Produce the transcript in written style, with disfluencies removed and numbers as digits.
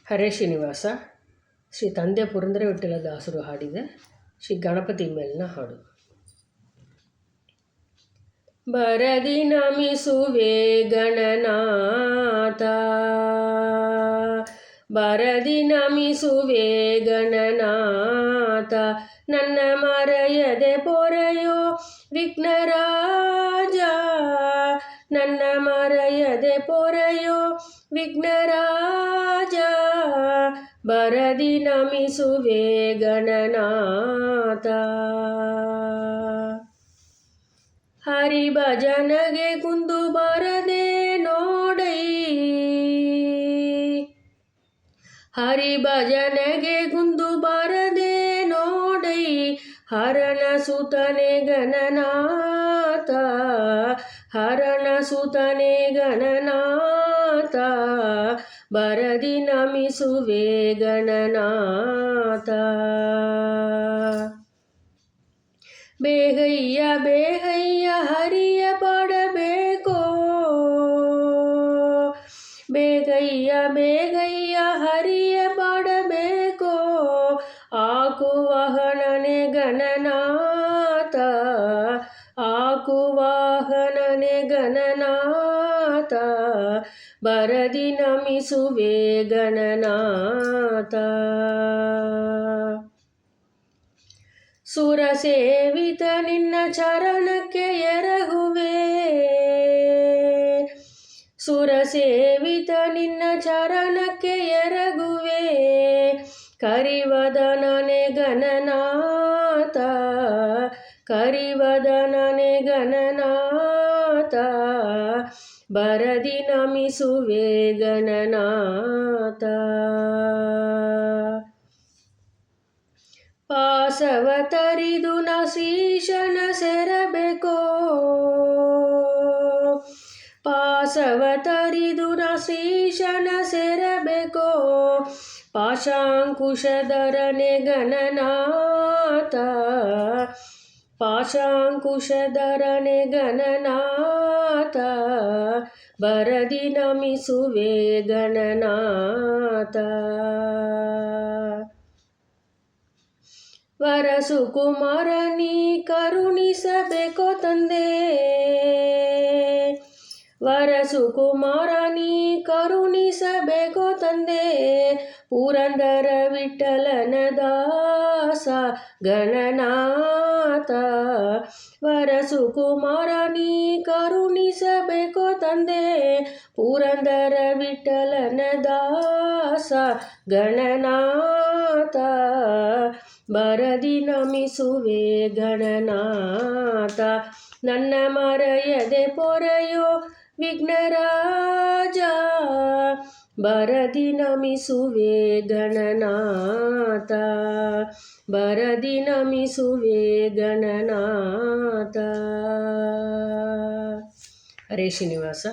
ಹರೇ ಶ್ರೀನಿವಾಸ ಶ್ರೀ ತಂದೆ ಪುರಂದರ ವಿಠ್ಠಲದಾಸರು ಹಾಡಿದ ಶ್ರೀ ಗಣಪತಿ ಮೇಲಿನ ಹಾಡು. ಬರದಿ ನಮಿಸುವೆ ಗಣನಾಥ, ಬರದಿ ನಮಿಸುವೆ ಗಣನಾಥ, ನನ್ನ ಮರೆಯದೆ ಪೊರೆಯೋ ವಿಘ್ನರಾಜ, ನನ್ನ ಮರೆಯದೆ ಪೊರೆಯೋ ವಿಘ್ನರಾಜ, ಬರದಿ ನಮಿಸುವೆ ಗಣನಾಥ. ಹರಿ ಭಜನಗೆ ಕುಂದು ಬರದೆ ನೋಡೈ, ಹರಿ ಭಜನಗೆ ಕುಂದು ಬರದೆ ನೋಡೈ, ಹರಣ ಸುತನೆ ಗಣನಾಥ, ಹರಣ ಸುತನೆ ಗಣನಾಥ, ಬರದಿ ನಮಿಸುವೆ ಗಣನಾಥ. ಬೇಗಯ್ಯ ಬೇಗಯ್ಯ ಹರಿಯ ಪಡಬೇಕೋ, ಬೇಗಯ್ಯ ಬೇಗಯ್ಯ ಹರಿಯ ಪಡಬೇಕೋ, ಆಕುವಾಹನನೆ ಗಣನಾಥ, ಆಕುವಾಹನನೆ ಗಣನಾಥ, ಬರದಿ ನಮಿಸುವೆ ಗಣನಾಥ. ಸುರ ಸೇವಿತ ನಿನ್ನ ಚರಣಕ್ಕೆ ಎರಗುವೆ, ಸುರ ಸೇವಿತ ನಿನ್ನ ಚರಣಕ್ಕೆ ಎರಗುವೆ, ಕರಿವದನನೆ ಗಣನಾಥ, ಕರಿವದನನೆ ಗಣನಾಥ, ಬರದಿ ನಮಿಸುವೆ ಗಣನಾಥ. ಪಾಸವ ತರಿದು ನ ಶ್ರೀಶನ ಸೆರಬೇಕೋ, ಪಾಸವ ತರಿದು ನ ಶ್ರೀಶನ ಸೆರಬೇಕೋ, ಪಾಶಾಂಕುಶಧರನೆ ಗಣನಾಥ, ಪಾಶಾಂಕುಶಧರನೆ ಗಣನಾಥ, ಬರದಿ ನಮಿಸುವೆ ಗಣನಾಥ. ವರಸುಕುಮಾರ ನೀ ಕರುಣಿಸಬೇಕೋ ತಂದೆ, ವರಸುಕುಮಾರ ನೀ ಕರುಣಿಸಬೇಕೋ ತಂದೆ, ಪುರಂದರ ವಿಠ್ಠಲನ ದಾಸ ಗಣನಾಥ, ವರಸುಕುಮಾರ ನೀ ಕರುಣಿಸಬೇಕೋ ತಂದೆ, ಪುರಂದರ ವಿಠ್ಠಲನ ದಾಸ ಗಣನಾಥ, ಬರದಿ ನಮಿಸುವೆ ಗಣನಾಥ. ನನ್ನ ಮರೆಯದೆ ಪೊರೆಯೋ ವಿಘ್ನರಾಜ, ಬರದಿ ನಮಿಸುವೆ ಗಣನಾಥ, ಬರದಿ ನಮಿಸುವೆ ಗಣನಾಥ. ಹರೇ ಶ್ರೀನಿವಾಸ.